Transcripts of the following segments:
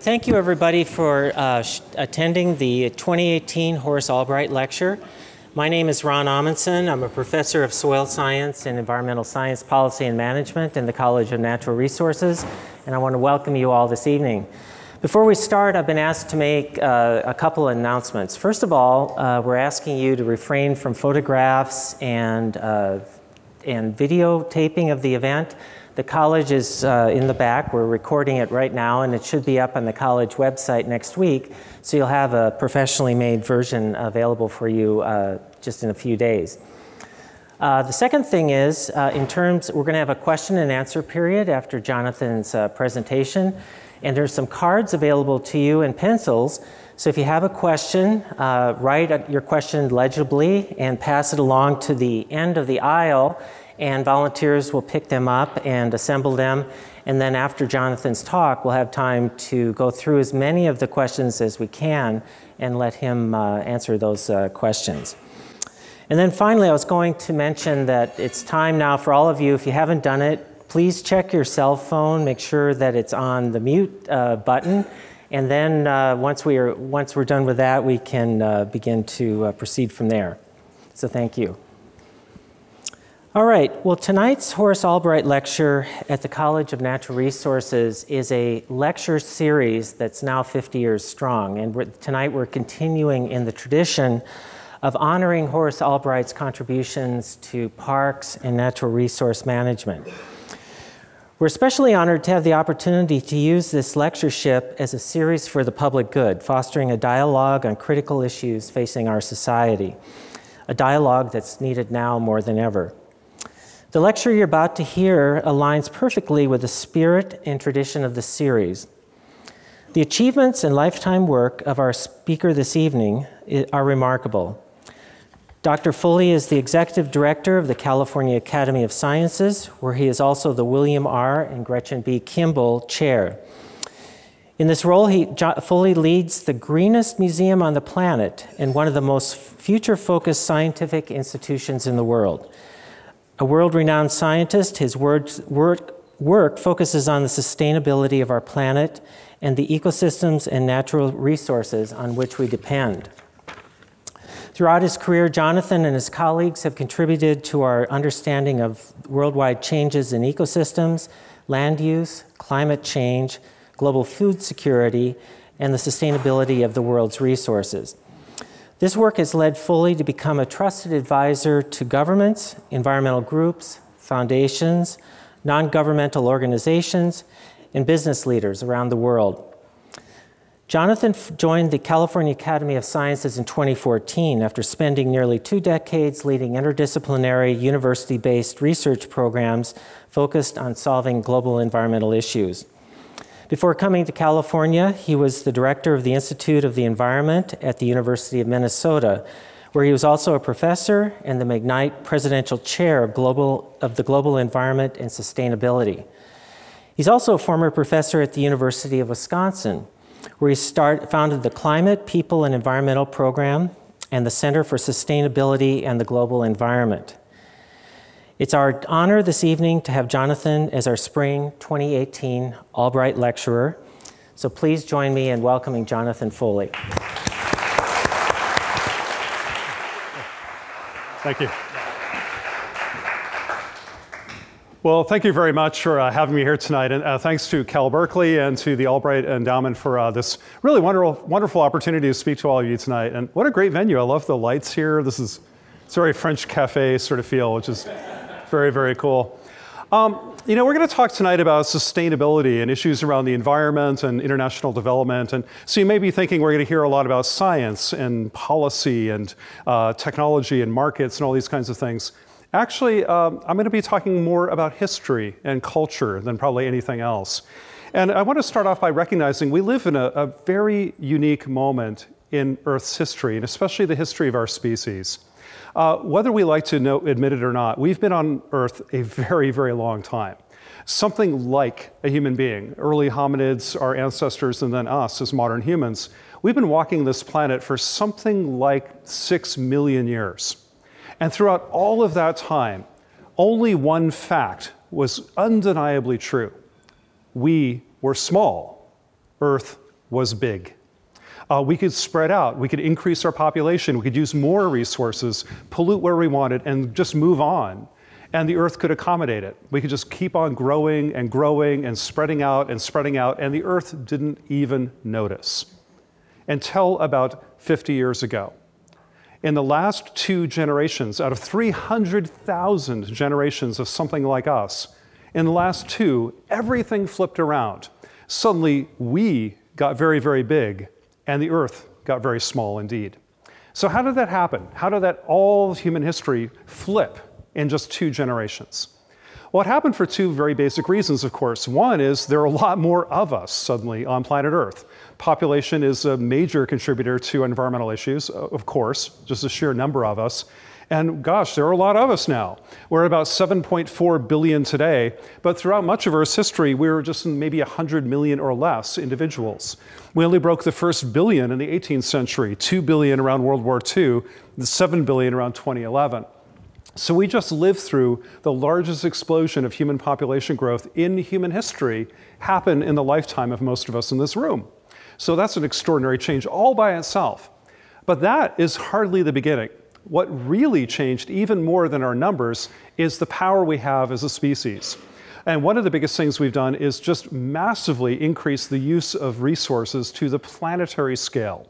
Thank you, everybody, for attending the 2018 Horace Albright Lecture. My name is Ron Amundsen. I'm a professor of soil science and environmental science policy and management in the College of Natural Resources, and I want to welcome you all this evening. Before we start, I've been asked to make a couple of announcements. First of all, we're asking you to refrain from photographs and videotaping of the event. The college is in the back. We're recording it right now, and it should be up on the college website next week, so you'll have a professionally made version available for you just in a few days. The second thing is, we're going to have a question and answer period after Jonathan's presentation, and there's some cards available to you and pencils. So if you have a question, write your question legibly and pass it along to the end of the aisle, and volunteers will pick them up and assemble them. And then after Jonathan's talk, we'll have time to go through as many of the questions as we can and let him answer those questions. And then finally, I was going to mention that it's time now for all of you, if you haven't done it, please check your cell phone, make sure that it's on the mute button, and then once we're done with that, we can begin to proceed from there. So thank you. All right, well, tonight's Horace Albright Lecture at the College of Natural Resources is a lecture series that's now 50 years strong, and tonight we're continuing in the tradition of honoring Horace Albright's contributions to parks and natural resource management. We're especially honored to have the opportunity to use this lectureship as a series for the public good, fostering a dialogue on critical issues facing our society, a dialogue that's needed now more than ever. The lecture you're about to hear aligns perfectly with the spirit and tradition of the series. The achievements and lifetime work of our speaker this evening are remarkable. Dr. Foley is the Executive Director of the California Academy of Sciences, where he is also the William R. and Gretchen B. Kimball Chair. In this role, Foley leads the greenest museum on the planet and one of the most future-focused scientific institutions in the world. A world-renowned scientist, his work focuses on the sustainability of our planet and the ecosystems and natural resources on which we depend. Throughout his career, Jonathan and his colleagues have contributed to our understanding of worldwide changes in ecosystems, land use, climate change, global food security, and the sustainability of the world's resources. This work has led Foley to become a trusted advisor to governments, environmental groups, foundations, non-governmental organizations, and business leaders around the world. Jonathan joined the California Academy of Sciences in 2014 after spending nearly 2 decades leading interdisciplinary university-based research programs focused on solving global environmental issues. Before coming to California, he was the director of the Institute of the Environment at the University of Minnesota, where he was also a professor and the McKnight Presidential Chair of the Global Environment and Sustainability. He's also a former professor at the University of Wisconsin, where he founded the Climate, People, and Environmental Program and the Center for Sustainability and the Global Environment. It's our honor this evening to have Jonathan as our Spring 2018 Albright Lecturer. So please join me in welcoming Jonathan Foley. Thank you. Well, thank you very much for having me here tonight, and thanks to Cal Berkeley and to the Albright Endowment for this really wonderful opportunity to speak to all of you tonight. And what a great venue. I love the lights here. It's very French cafe sort of feel, which is very, very cool. You know, we're going to talk tonight about sustainability and issues around the environment and international development. And so you may be thinking we're going to hear a lot about science and policy and technology and markets and all these kinds of things. Actually, I'm going to be talking more about history and culture than probably anything else. And I want to start off by recognizing we live in a very unique moment in Earth's history, and especially the history of our species. Whether we like to admit it or not, we've been on Earth a very, very long time. Something like a human being. Early hominids, our ancestors, and then us as modern humans. We've been walking this planet for something like 6 million years. And throughout all of that time, only one fact was undeniably true. We were small. Earth was big. We could spread out, we could increase our population, we could use more resources, pollute where we wanted, and just move on. And the Earth could accommodate it. We could just keep on growing and spreading out, and the Earth didn't even notice. Until about 50 years ago. In the last 2 generations, out of 300,000 generations of something like us, in the last 2, everything flipped around. Suddenly, we got very, very big, and the Earth got very small indeed. So how did that happen? How did that all of human history flip in just 2 generations? Well, it happened for 2 very basic reasons, of course. One is there are a lot more of us suddenly on planet Earth. Population is a major contributor to environmental issues, of course, just the sheer number of us. And gosh, there are a lot of us now. We're at about 7.4 billion today, but throughout much of Earth's history, we were just maybe 100 million or less individuals. We only broke the first billion in the 18th century, 2 billion around World War II, the 7 billion around 2011. So we just lived through the largest explosion of human population growth in human history happen in the lifetime of most of us in this room. So that's an extraordinary change all by itself. But that is hardly the beginning. What really changed even more than our numbers is the power we have as a species. And one of the biggest things we've done is just massively increase the use of resources to the planetary scale.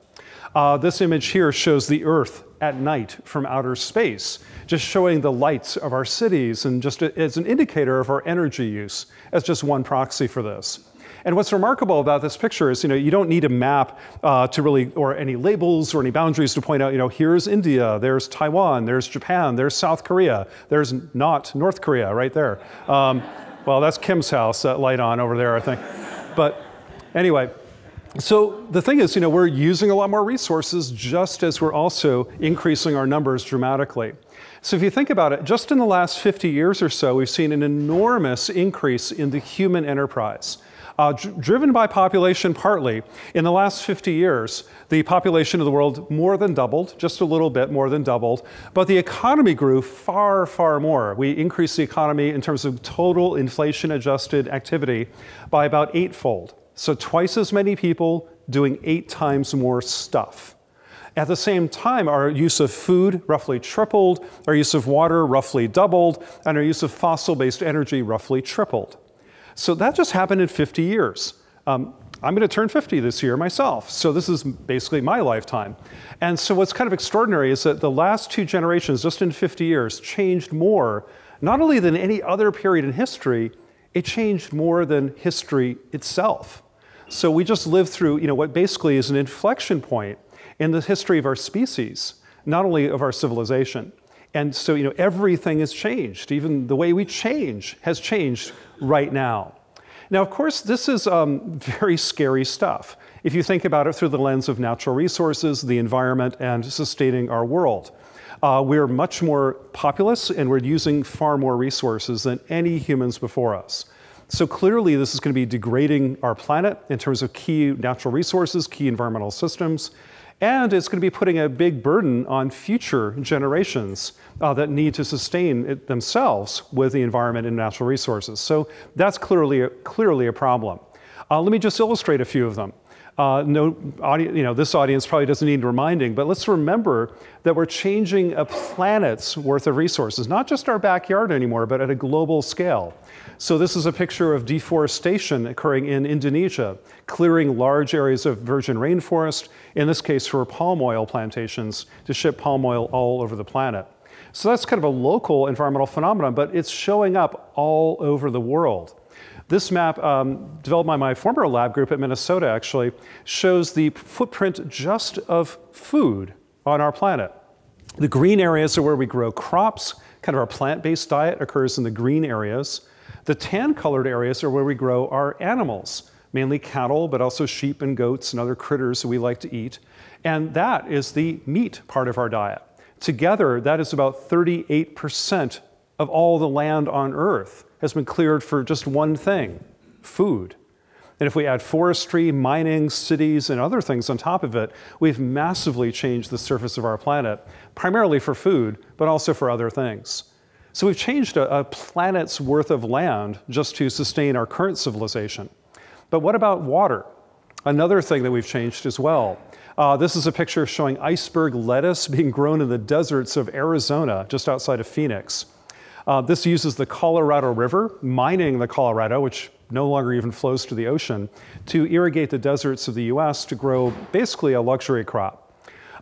This image here shows the Earth at night from outer space, just showing the lights of our cities and just as an indicator of our energy use, as just one proxy for this. And what's remarkable about this picture is, you don't need a map to really, or any labels or any boundaries to point out, here's India, there's Taiwan, there's Japan, there's South Korea, there's not North Korea right there. Well, that's Kim's house, that light on over there, I think. But anyway, so the thing is, we're using a lot more resources just as we're also increasing our numbers dramatically. So if you think about it, just in the last 50 years or so, we've seen an enormous increase in the human enterprise. Driven by population partly. In the last 50 years, the population of the world more than doubled, just a little bit more than doubled, but the economy grew far, far more. We increased the economy in terms of total inflation-adjusted activity by about 8-fold. So twice as many people doing 8 times more stuff. At the same time, our use of food roughly tripled, our use of water roughly doubled, and our use of fossil-based energy roughly tripled. So that just happened in 50 years. I'm going to turn 50 this year myself, so this is basically my lifetime. And so what's kind of extraordinary is that the last 2 generations, just in 50 years, changed more, not only than any other period in history, it changed more than history itself. So we just lived through, what basically is an inflection point in the history of our species, not only of our civilization. And so, everything has changed. Even the way we change has changed right now. Now, of course, this is very scary stuff if you think about it through the lens of natural resources, the environment, and sustaining our world. We're much more populous, and we're using far more resources than any humans before us. So clearly, this is going to be degrading our planet in terms of key natural resources, key environmental systems. And it's going to be putting a big burden on future generations that need to sustain it themselves with the environment and natural resources. So that's clearly a problem. Let me just illustrate a few of them. This audience probably doesn't need reminding, but let's remember that we're changing a planet's worth of resources, not just our backyard anymore, but at a global scale. So this is a picture of deforestation occurring in Indonesia, clearing large areas of virgin rainforest, in this case for palm oil plantations, to ship palm oil all over the planet. So that's kind of a local environmental phenomenon, but it's showing up all over the world. This map, developed by my former lab group at Minnesota, actually, shows the footprint just of food on our planet. The green areas are where we grow crops, kind of our plant-based diet occurs in the green areas. The tan-colored areas are where we grow our animals, mainly cattle, but also sheep and goats and other critters that we like to eat. And that is the meat part of our diet. Together, that is about 38% of all the land on Earth has been cleared for just one thing, food. And if we add forestry, mining, cities, and other things on top of it, we've massively changed the surface of our planet, primarily for food, but also for other things. So we've changed a planet's worth of land just to sustain our current civilization. But what about water? another thing that we've changed as well. This is a picture showing iceberg lettuce being grown in the deserts of Arizona, just outside of Phoenix. This uses the Colorado River, mining the Colorado, which no longer even flows to the ocean, to irrigate the deserts of the US to grow basically a luxury crop.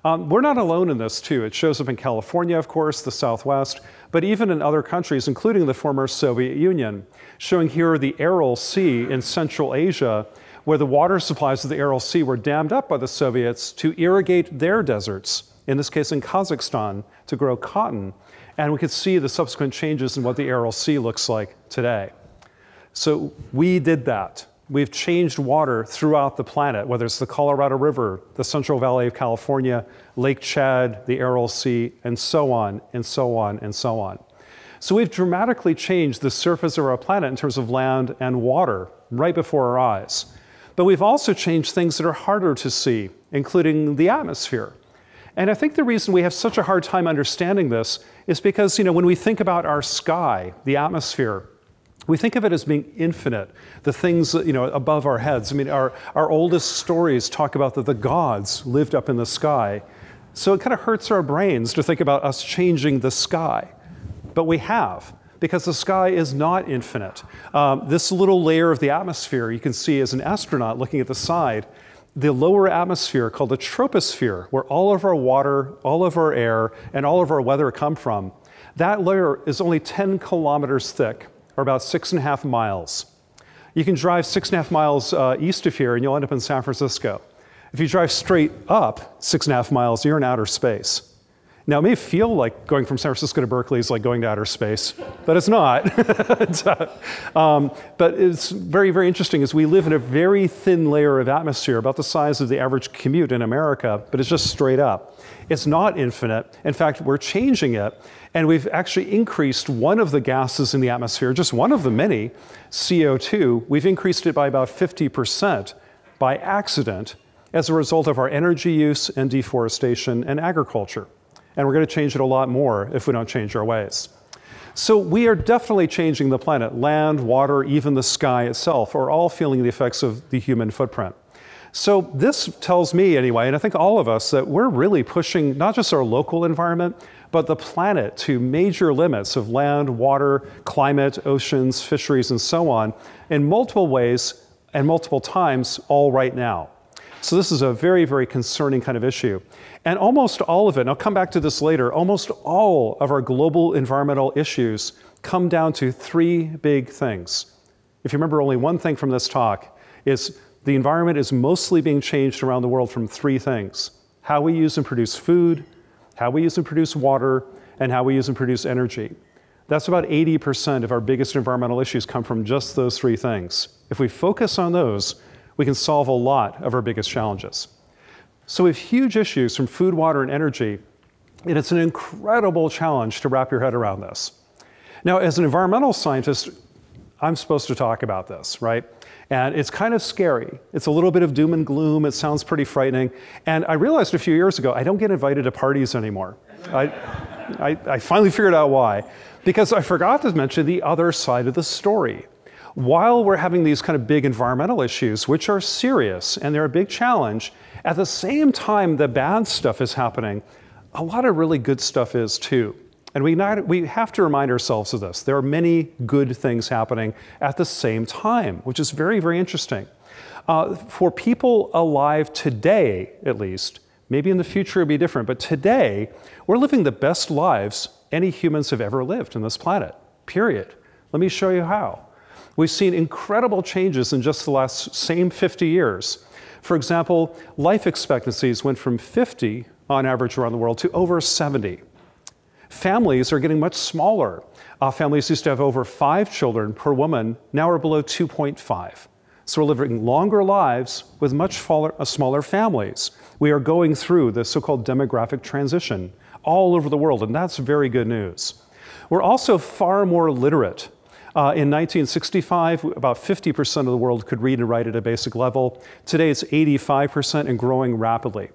We're not alone in this, too. It shows up in California, of course, the Southwest, but even in other countries, including the former Soviet Union, showing here the Aral Sea in Central Asia, where the water supplies of the Aral Sea were dammed up by the Soviets to irrigate their deserts, in this case in Kazakhstan, to grow cotton. And we could see the subsequent changes in what the Aral Sea looks like today. So we did that. We've changed water throughout the planet, whether it's the Colorado River, the Central Valley of California, Lake Chad, the Aral Sea, and so on, and so on, and so on. So we've dramatically changed the surface of our planet in terms of land and water right before our eyes. But we've also changed things that are harder to see, including the atmosphere. And I think the reason we have such a hard time understanding this is because, when we think about our sky, the atmosphere, we think of it as being infinite, the things above our heads. I mean, our oldest stories talk about that the gods lived up in the sky. So it kind of hurts our brains to think about us changing the sky. But we have, because the sky is not infinite. This little layer of the atmosphere you can see as an astronaut looking at the side, the lower atmosphere called the troposphere, where all of our water, all of our air, and all of our weather come from, that layer is only 10 kilometers thick, or about 6.5 miles. You can drive 6.5 miles east of here and you'll end up in San Francisco. If you drive straight up 6.5 miles, you're in outer space. Now, it may feel like going from San Francisco to Berkeley is like going to outer space, but it's not. But it's very, very interesting is we live in a very thin layer of atmosphere, about the size of the average commute in America, but it's just straight up. It's not infinite. In fact, we're changing it, and we've actually increased one of the gases in the atmosphere, just one of the many, CO2. We've increased it by about 50% by accident as a result of our energy use and deforestation and agriculture. And we're going to change it a lot more if we don't change our ways. So we are definitely changing the planet. Land, water, even the sky itself are all feeling the effects of the human footprint. So this tells me anyway, and I think all of us, that we're really pushing not just our local environment, but the planet to major limits of land, water, climate, oceans, fisheries, and so on, in multiple ways and multiple times all right now. So this is a very, very concerning kind of issue. And almost all of it, and I'll come back to this later, almost all of our global environmental issues come down to three big things. If you remember only one thing from this talk, is the environment is mostly being changed around the world from three things: how we use and produce food, how we use and produce water, and how we use and produce energy. That's about 80% of our biggest environmental issues come from just those three things. If we focus on those, we can solve a lot of our biggest challenges. So we have huge issues from food, water, and energy, and it's an incredible challenge to wrap your head around this. Now, as an environmental scientist, I'm supposed to talk about this, right? And it's kind of scary. It's a little bit of doom and gloom. It sounds pretty frightening. And I realized a few years ago, I don't get invited to parties anymore. I finally figured out why. Because I forgot to mention the other side of the story. While we're having these kind of big environmental issues, which are serious and they're a big challenge, at the same time the bad stuff is happening, a lot of really good stuff is too. And we have to remind ourselves of this. There are many good things happening at the same time, which is very, very interesting. For people alive today, at least, maybe in the future it'll be different, but today, we're living the best lives any humans have ever lived on this planet, period. Let me show you how. We've seen incredible changes in just the last same 50 years. For example, life expectancies went from 50 on average around the world to over 70. Families are getting much smaller. Families used to have over 5 children per woman, now are below 2.5. So we're living longer lives with much smaller families. We are going through the so-called demographic transition all over the world, and that's very good news. We're also far more literate. In 1965, about 50% of the world could read and write at a basic level. Today, it's 85% and growing rapidly.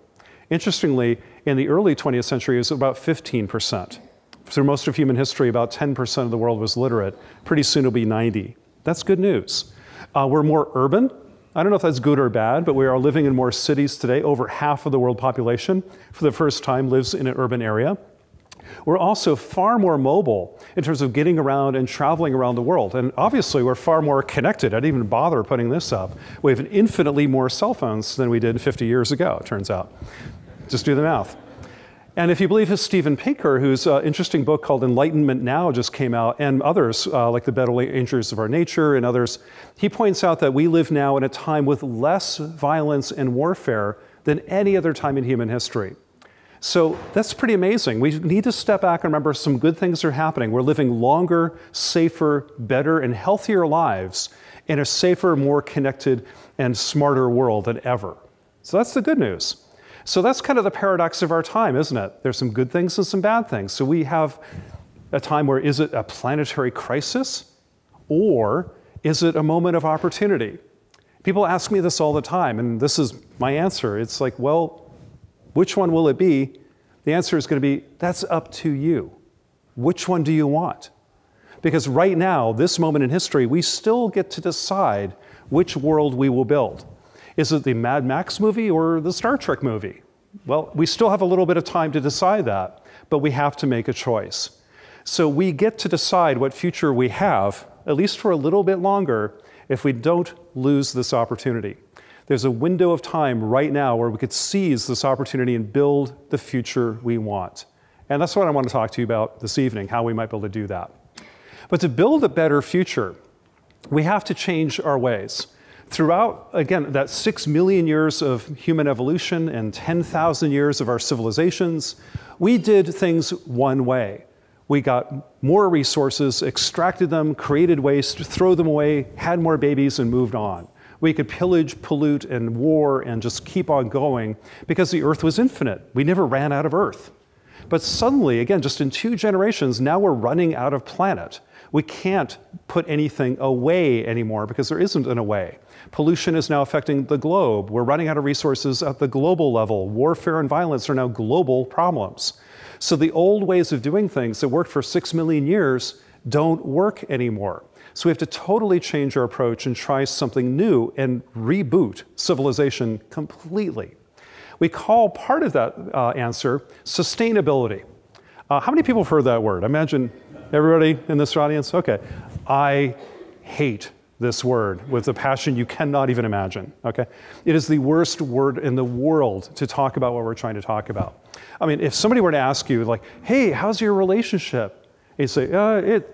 Interestingly, in the early 20th century, it was about 15%. Through most of human history, about 10% of the world was literate. Pretty soon, it'll be 90%. That's good news. We're more urban. I don't know if that's good or bad, but we are living in more cities today. Over half of the world population, for the first time, lives in an urban area. We're also far more mobile in terms of getting around and traveling around the world. And obviously, we're far more connected. I didn't even bother putting this up. We have infinitely more cell phones than we did 50 years ago, it turns out. Just do the math. And if you believe his Steven Pinker, whose interesting book called Enlightenment Now just came out, and others, like The Better Dangers of Our Nature and others, he points out that we live now in a time with less violence and warfare than any other time in human history. So that's pretty amazing. We need to step back and remember some good things are happening. We're living longer, safer, better, and healthier lives in a safer, more connected, and smarter world than ever. So that's the good news. So that's kind of the paradox of our time, isn't it? There's some good things and some bad things. So we have a time where, is it a planetary crisis or is it a moment of opportunity? People ask me this all the time, and this is my answer. It's like, well, which one will it be? The answer is going to be, that's up to you. Which one do you want? Because right now, this moment in history, we still get to decide which world we will build. Is it the Mad Max movie or the Star Trek movie? Well, we still have a little bit of time to decide that, but we have to make a choice. So we get to decide what future we have, at least for a little bit longer, if we don't lose this opportunity. There's a window of time right now where we could seize this opportunity and build the future we want. And that's what I want to talk to you about this evening, how we might be able to do that. But to build a better future, we have to change our ways. Throughout, again, that 6 million years of human evolution and 10,000 years of our civilizations, we did things one way. We got more resources, extracted them, created waste, throw them away, had more babies, and moved on. We could pillage, pollute, and war and just keep on going because the Earth was infinite. We never ran out of Earth. But suddenly, again, just in 2 generations, now we're running out of planet. We can't put anything away anymore because there isn't an away. Pollution is now affecting the globe. We're running out of resources at the global level. Warfare and violence are now global problems. So the old ways of doing things that worked for 6 million years don't work anymore. So we have to totally change our approach and try something new and reboot civilization completely. We call part of that answer sustainability. How many people have heard that word? I imagine everybody in this audience? Okay. I hate this word with a passion you cannot even imagine, okay? It is the worst word in the world to talk about what we're trying to talk about. I mean, if somebody were to ask you, like, hey, how's your relationship? And you say,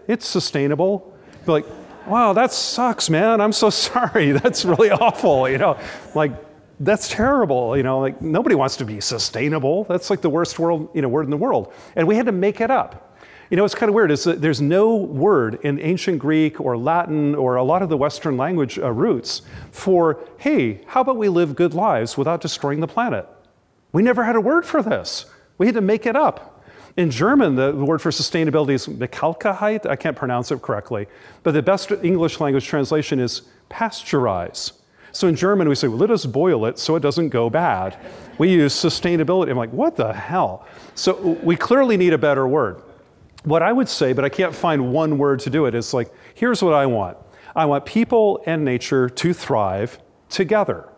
it's sustainable. You'd be like, wow, that sucks, man. I'm so sorry. That's really awful, you know? Like, that's terrible, you know? Like, nobody wants to be sustainable. That's like the worst word in the world. And we had to make it up. You know, it's kind of weird. There's no word in ancient Greek or Latin or a lot of the Western language roots for, hey, how about we live good lives without destroying the planet? We never had a word for this. We had to make it up. In German, the word for sustainability is Nachhaltigkeit. I can't pronounce it correctly. But the best English language translation is pasteurize. So in German, we say, well, let us boil it so it doesn't go bad. We use sustainability. I'm like, what the hell? So we clearly need a better word. What I would say, but I can't find one word to do it, is like, here's what I want. I want people and nature to thrive together.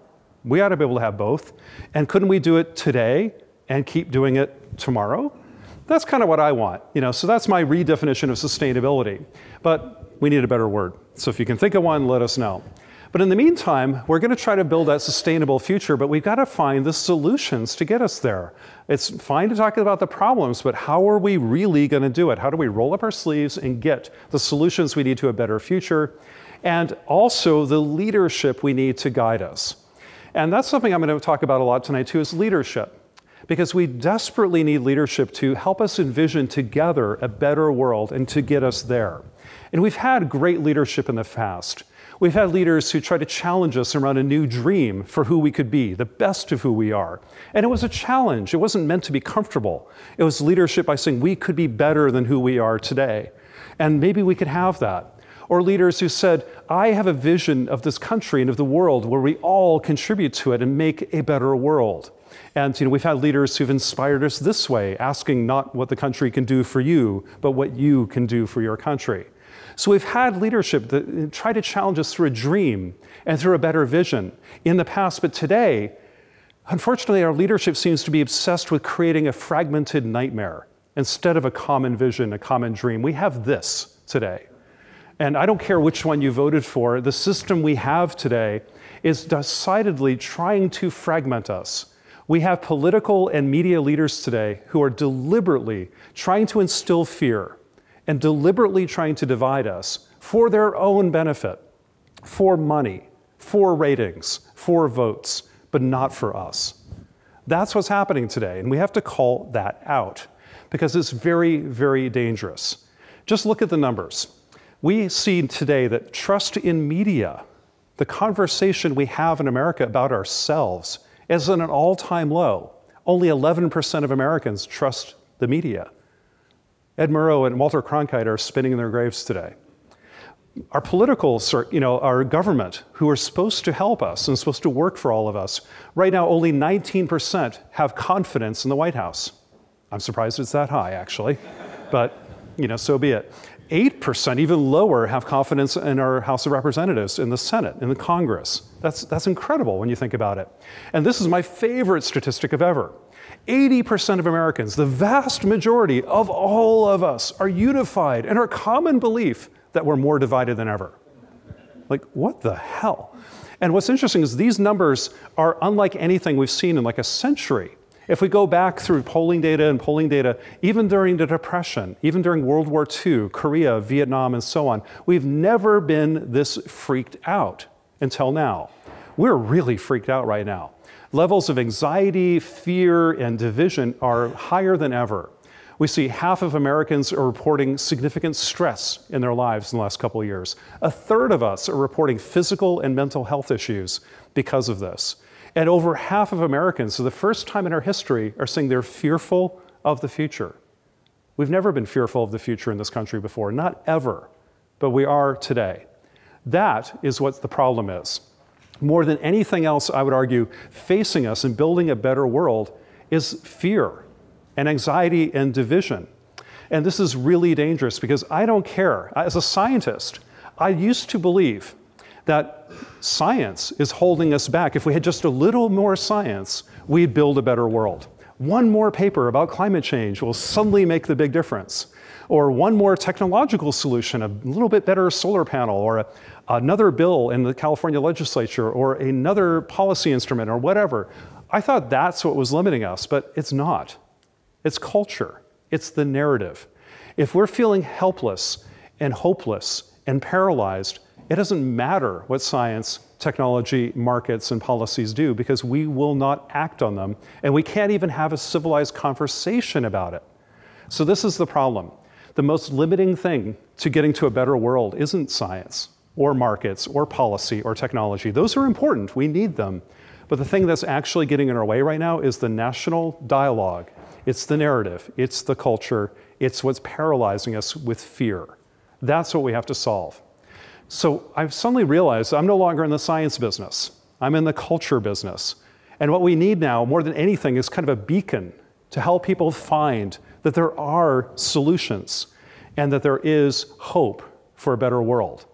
We ought to be able to have both. And couldn't we do it today and keep doing it tomorrow? That's kind of what I want. You know, so that's my redefinition of sustainability. But we need a better word. So if you can think of one, let us know. But in the meantime, we're going to try to build that sustainable future, but we've got to find the solutions to get us there. It's fine to talk about the problems, but how are we really going to do it? How do we roll up our sleeves and get the solutions we need to a better future, and also the leadership we need to guide us? And that's something I'm going to talk about a lot tonight too, is leadership. Because we desperately need leadership to help us envision together a better world and to get us there. And we've had great leadership in the past. We've had leaders who try to challenge us around a new dream for who we could be, the best of who we are. And it was a challenge. It wasn't meant to be comfortable. It was leadership by saying we could be better than who we are today. And maybe we could have that. Or leaders who said, I have a vision of this country and of the world where we all contribute to it and make a better world. And we've had leaders who've inspired us this way, asking not what the country can do for you, but what you can do for your country. So we've had leadership that tried to challenge us through a dream and through a better vision in the past, but today, unfortunately, our leadership seems to be obsessed with creating a fragmented nightmare instead of a common vision, a common dream. We have this today. And I don't care which one you voted for, the system we have today is decidedly trying to fragment us. We have political and media leaders today who are deliberately trying to instill fear and deliberately trying to divide us for their own benefit, for money, for ratings, for votes, but not for us. That's what's happening today, and we have to call that out because it's very, very dangerous. Just look at the numbers. We see today that trust in media, the conversation we have in America about ourselves, is at an all-time low. Only 11% of Americans trust the media. Ed Murrow and Walter Cronkite are spinning in their graves today. Our our government, who are supposed to help us and supposed to work for all of us, right now only 19% have confidence in the White House. I'm surprised it's that high, actually, but so be it. 8%, even lower, have confidence in our House of Representatives, in the Senate, in the Congress. That's incredible when you think about it. And this is my favorite statistic of ever. 80% of Americans, the vast majority of all of us, are unified in our common belief that we're more divided than ever. Like, what the hell? And what's interesting is these numbers are unlike anything we've seen in like a century. If we go back through polling data, even during the Depression, even during World War II, Korea, Vietnam, and so on, we've never been this freaked out until now. We're really freaked out right now. Levels of anxiety, fear, and division are higher than ever. We see half of Americans are reporting significant stress in their lives in the last couple of years. A third of us are reporting physical and mental health issues because of this. And over half of Americans, for the first time in our history, are saying they're fearful of the future. We've never been fearful of the future in this country before, not ever, but we are today. That is what the problem is. More than anything else, I would argue, facing us and building a better world is fear and anxiety and division. And this is really dangerous because I don't care. As a scientist, I used to believe that science is holding us back. If we had just a little more science, we'd build a better world. One more paper about climate change will suddenly make the big difference. Or one more technological solution, a little bit better solar panel, or another bill in the California legislature, or another policy instrument, or whatever. I thought that's what was limiting us, but it's not. It's culture. It's the narrative. If we're feeling helpless and hopeless and paralyzed, it doesn't matter what science, technology, markets, and policies do because we will not act on them, and we can't even have a civilized conversation about it. So this is the problem. The most limiting thing to getting to a better world isn't science, or markets, or policy, or technology. Those are important. We need them. But the thing that's actually getting in our way right now is the national dialogue. It's the narrative. It's the culture. It's what's paralyzing us with fear. That's what we have to solve. So I've suddenly realized I'm no longer in the science business. I'm in the culture business. And what we need now, more than anything, is kind of a beacon to help people find that there are solutions and that there is hope for a better world.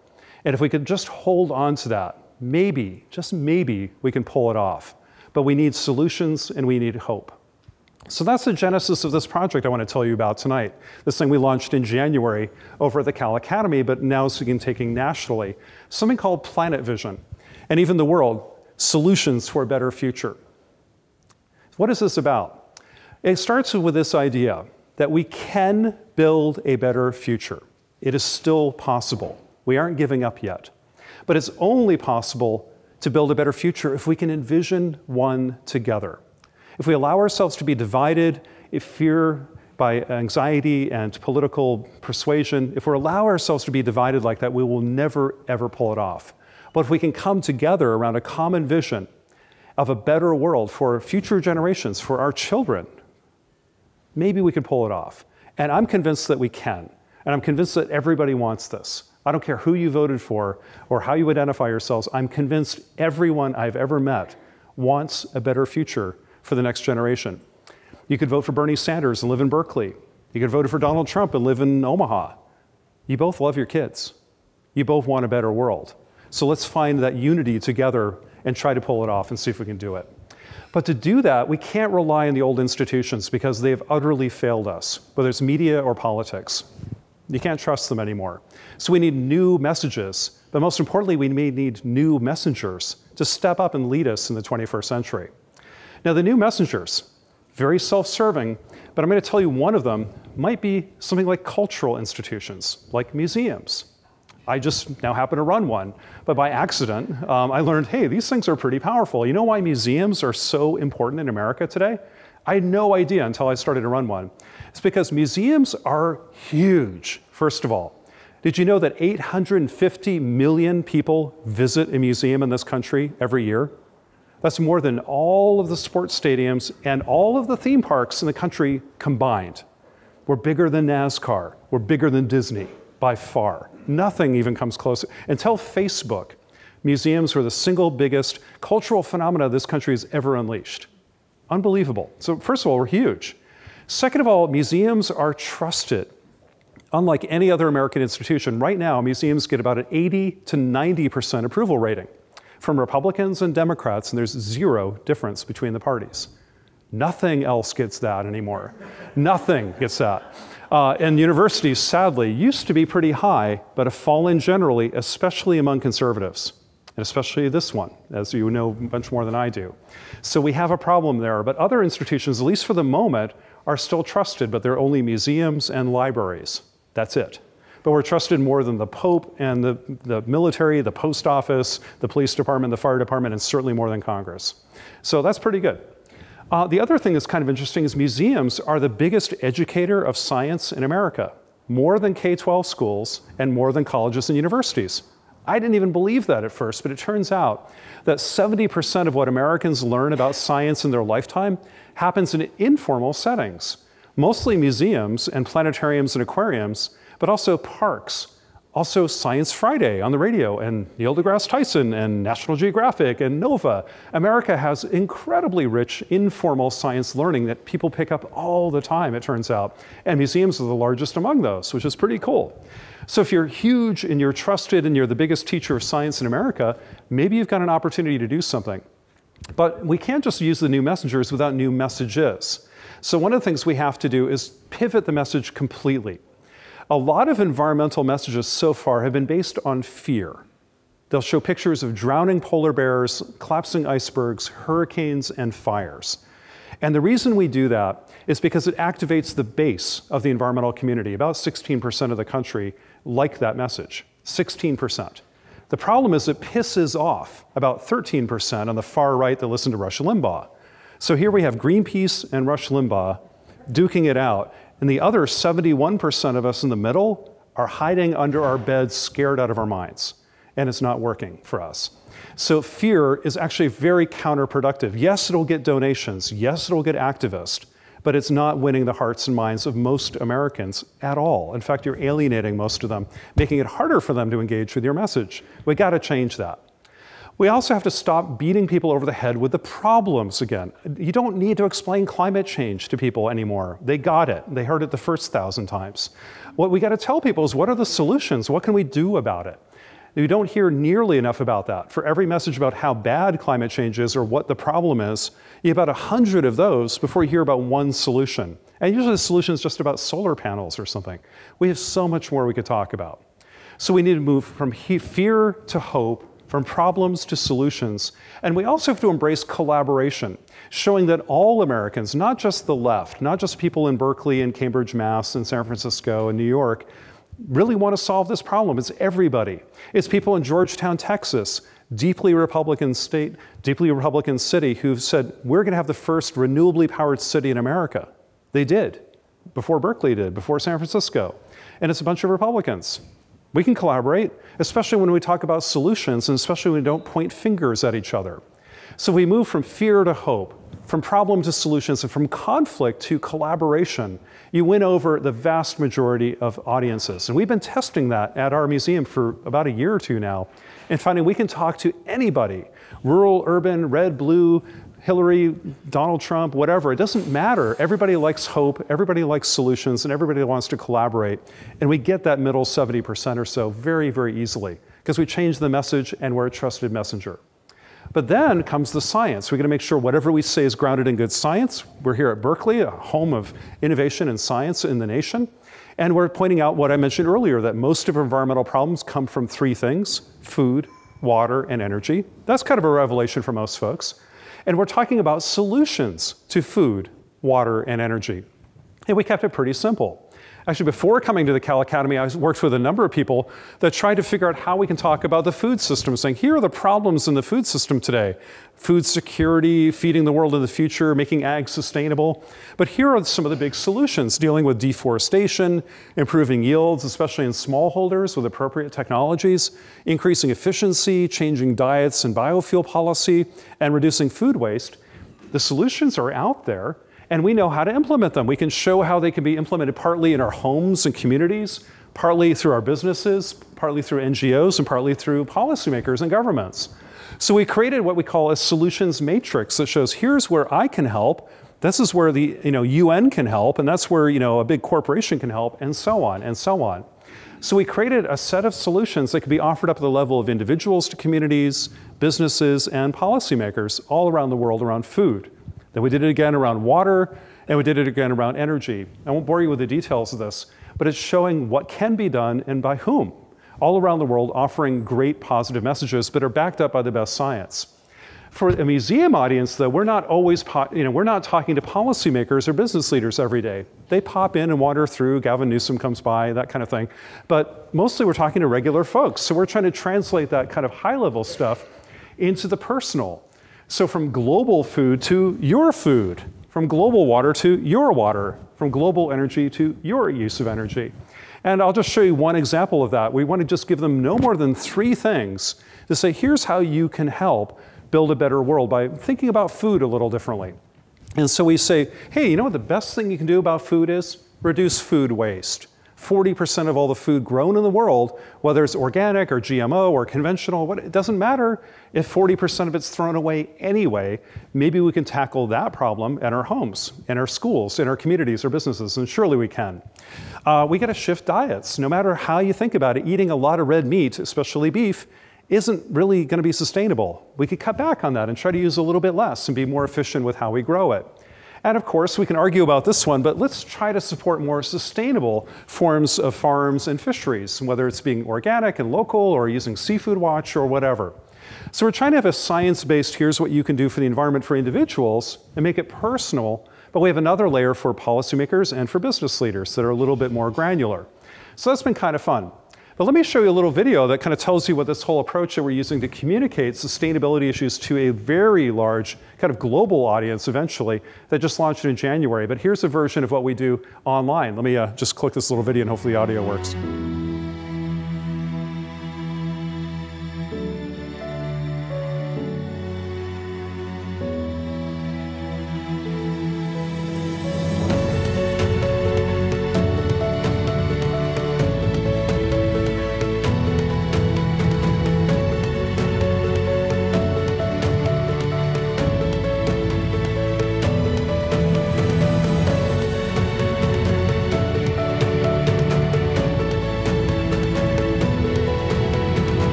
And if we could just hold on to that, maybe, just maybe, we can pull it off. But we need solutions and we need hope. So that's the genesis of this project I want to tell you about tonight. This thing we launched in January over at the Cal Academy, but now it's being taken nationally. Something called Planet Vision, and even the world, Solutions for a Better Future. What is this about? It starts with this idea that we can build a better future. It is still possible. We aren't giving up yet. But it's only possible to build a better future if we can envision one together. If we allow ourselves to be divided, if fear by anxiety and political persuasion, if we allow ourselves to be divided like that, we will never, ever pull it off. But if we can come together around a common vision of a better world for future generations, for our children, maybe we can pull it off. And I'm convinced that we can. And I'm convinced that everybody wants this. I don't care who you voted for or how you identify yourselves. I'm convinced everyone I've ever met wants a better future for the next generation. You could vote for Bernie Sanders and live in Berkeley. You could vote for Donald Trump and live in Omaha. You both love your kids. You both want a better world. So let's find that unity together and try to pull it off and see if we can do it. But to do that, we can't rely on the old institutions because they've utterly failed us, whether it's media or politics. You can't trust them anymore. So we need new messages, but most importantly, we may need new messengers to step up and lead us in the 21st century. Now, the new messengers, very self-serving, but I'm going to tell you one of them might be something like cultural institutions, like museums. I just now happen to run one, but by accident, I learned, hey, these things are pretty powerful. You know why museums are so important in America today? I had no idea until I started to run one. It's because museums are huge, first of all. Did you know that 850 million people visit a museum in this country every year? That's more than all of the sports stadiums and all of the theme parks in the country combined. We're bigger than NASCAR. We're bigger than Disney, by far. Nothing even comes close. Until Facebook, museums were the single biggest cultural phenomena this country has ever unleashed. Unbelievable. So first of all, we're huge. Second of all, museums are trusted. Unlike any other American institution, right now, museums get about an 80 to 90% approval rating from Republicans and Democrats, and there's zero difference between the parties. Nothing else gets that anymore. Nothing gets that. And universities, sadly, used to be pretty high, but have fallen generally, especially among conservatives, and especially this one, as you know much more than I do. So we have a problem there, but other institutions, at least for the moment, are still trusted, but they're only museums and libraries. That's it. But we're trusted more than the Pope and the military, the post office, the police department, the fire department, and certainly more than Congress. So that's pretty good. The other thing that's kind of interesting is museums are the biggest educator of science in America, more than K-12 schools and more than colleges and universities. I didn't even believe that at first, but it turns out that 70% of what Americans learn about science in their lifetime happens in informal settings, mostly museums and planetariums and aquariums, but also parks. Also Science Friday on the radio, and Neil deGrasse Tyson, and National Geographic, and NOVA. America has incredibly rich informal science learning that people pick up all the time, it turns out. And museums are the largest among those, which is pretty cool. So if you're huge and you're trusted and you're the biggest teacher of science in America, maybe you've got an opportunity to do something. But we can't just use the new messengers without new messages. So one of the things we have to do is pivot the message completely. A lot of environmental messages so far have been based on fear. They'll show pictures of drowning polar bears, collapsing icebergs, hurricanes, and fires. And the reason we do that is because it activates the base of the environmental community. About 16% of the country like that message, 16%. The problem is it pisses off about 13% on the far right that listen to Rush Limbaugh. So here we have Greenpeace and Rush Limbaugh duking it out. And the other 71% of us in the middle are hiding under our beds, scared out of our minds. And it's not working for us. So fear is actually very counterproductive. Yes, it'll get donations. Yes, it'll get activists. But it's not winning the hearts and minds of most Americans at all. In fact, you're alienating most of them, making it harder for them to engage with your message. We got to change that. We also have to stop beating people over the head with the problems again. You don't need to explain climate change to people anymore. They got it. They heard it the first 1,000 times. What we got to tell people is, what are the solutions? What can we do about it? You don't hear nearly enough about that. For every message about how bad climate change is or what the problem is, you have about 100 of those before you hear about one solution. And usually the solution is just about solar panels or something. We have so much more we could talk about. So we need to move from fear to hope, from problems to solutions. And we also have to embrace collaboration, showing that all Americans, not just the left, not just people in Berkeley and Cambridge, Mass, and San Francisco and New York, really want to solve this problem. It's everybody. It's people in Georgetown, Texas, deeply Republican state, deeply Republican city, who've said, we're going to have the first renewably powered city in America. They did, before Berkeley did, before San Francisco. And it's a bunch of Republicans. We can collaborate, especially when we talk about solutions, and especially when we don't point fingers at each other. So we move from fear to hope, from problem to solutions, and from conflict to collaboration. You win over the vast majority of audiences. And we've been testing that at our museum for about a year or two now, and finding we can talk to anybody, rural, urban, red, blue, Hillary, Donald Trump, whatever, it doesn't matter. Everybody likes hope, everybody likes solutions, and everybody wants to collaborate. And we get that middle 70% or so very, very easily because we change the message and we're a trusted messenger. But then comes the science. We're going to make sure whatever we say is grounded in good science. We're here at Berkeley, a home of innovation and science in the nation. And we're pointing out what I mentioned earlier, that most of our environmental problems come from three things: food, water, and energy. That's kind of a revelation for most folks. And we're talking about solutions to food, water, and energy. And we kept it pretty simple. Actually, before coming to the Cal Academy, I worked with a number of people that tried to figure out how we can talk about the food system, saying, here are the problems in the food system today. Food security, feeding the world in the future, making ag sustainable. But here are some of the big solutions, dealing with deforestation, improving yields, especially in smallholders with appropriate technologies, increasing efficiency, changing diets and biofuel policy, and reducing food waste. The solutions are out there, and we know how to implement them. We can show how they can be implemented partly in our homes and communities, partly through our businesses, partly through NGOs, and partly through policymakers and governments. So we created what we call a solutions matrix that shows here's where I can help, this is where the UN can help, and that's where a big corporation can help, and so on and so on. So we created a set of solutions that could be offered up at the level of individuals to communities, businesses, and policymakers all around the world around food. Then we did it again around water, and we did it again around energy. I won't bore you with the details of this, but it's showing what can be done and by whom, all around the world, offering great positive messages that are backed up by the best science. For a museum audience, though, we're not always, we're not talking to policymakers or business leaders every day. They pop in and wander through, Gavin Newsom comes by, that kind of thing. But mostly we're talking to regular folks. So we're trying to translate that kind of high-level stuff into the personal. So from global food to your food, from global water to your water, from global energy to your use of energy. And I'll just show you one example of that. We want to just give them no more than 3 things to say, here's how you can help build a better world by thinking about food a little differently. And so we say, hey, you know what the best thing you can do about food is? Reduce food waste. 40% of all the food grown in the world, whether it's organic or GMO or conventional, it doesn't matter if 40% of it's thrown away anyway. Maybe we can tackle that problem in our homes, in our schools, in our communities or businesses, and surely we can. We got to shift diets. No matter how you think about it, eating a lot of red meat, especially beef, isn't really going to be sustainable. We could cut back on that and try to use a little bit less and be more efficient with how we grow it. And of course, we can argue about this one, but let's try to support more sustainable forms of farms and fisheries, whether it's being organic and local or using Seafood Watch or whatever. So we're trying to have a science-based, here's what you can do for the environment for individuals and make it personal, but we have another layer for policymakers and for business leaders that are a little bit more granular. So that's been kind of fun. But let me show you a little video that kind of tells you what this whole approach that we're using to communicate sustainability issues to a very large kind of global audience eventually that just launched in January. But here's a version of what we do online. Let me just click this little video and hopefully the audio works.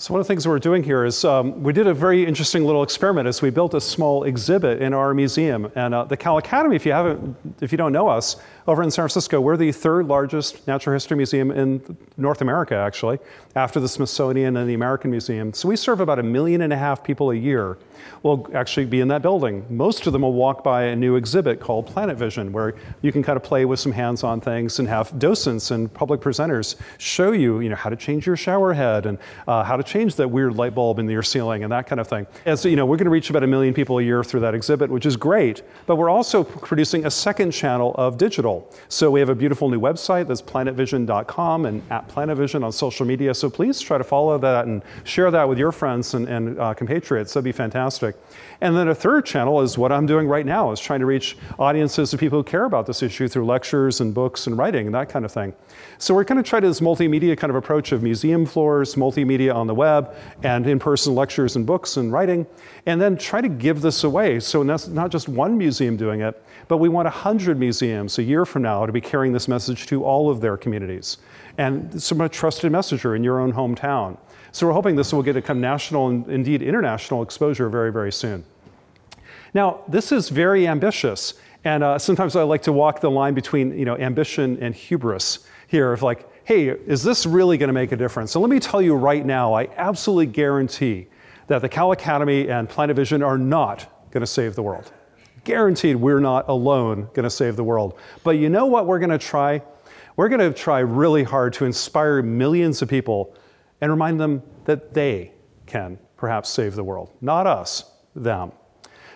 So one of the things we're doing here is we did a very interesting little experiment as we built a small exhibit in our museum. And the Cal Academy, if you don't know us, over in San Francisco, we're the third largest natural history museum in North America, actually, after the Smithsonian and the American Museum. So we serve about 1.5 million people a year. Will actually be in that building. Most of them will walk by a new exhibit called Planet Vision, where you can kind of play with some hands-on things and have docents and public presenters show you, how to change your shower head and how to change that weird light bulb in your ceiling and that kind of thing. And so, we're going to reach about 1 million people a year through that exhibit, which is great. But we're also producing a second channel of digital. So we have a beautiful new website that's planetvision.com and @planetvision on social media. So please try to follow that and share that with your friends and compatriots. That'd be fantastic. And then a third channel is what I'm doing right now, is trying to reach audiences of people who care about this issue through lectures and books and writing and that kind of thing. So we're going to try this multimedia kind of approach of museum floors, multimedia on the web, and in-person lectures and books and writing, and then try to give this away. So that's not just one museum doing it, but we want 100 museums a year from now to be carrying this message to all of their communities. And some trusted messenger in your own hometown. So we're hoping this will get a national and indeed international exposure very, very soon. Now, this is very ambitious. And sometimes I like to walk the line between ambition and hubris here of like, hey, is this really going to make a difference? So let me tell you right now, I absolutely guarantee that the Cal Academy and Planet Vision are not going to save the world. Guaranteed we're not alone going to save the world. But you know what we're going to try? We're going to try really hard to inspire millions of people and remind them that they can perhaps save the world. Not us, them.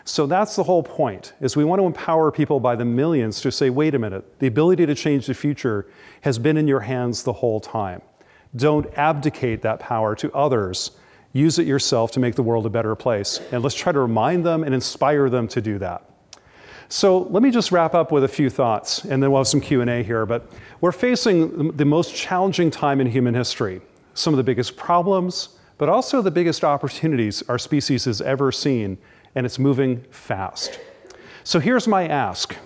So that's the whole point, is we want to empower people by the millions to say, wait a minute, the ability to change the future has been in your hands the whole time. Don't abdicate that power to others. Use it yourself to make the world a better place. And let's try to remind them and inspire them to do that. So let me just wrap up with a few thoughts, and then we'll have some Q&A here. But we're facing the most challenging time in human history. Some of the biggest problems, but also the biggest opportunities our species has ever seen, and it's moving fast. So here's my ask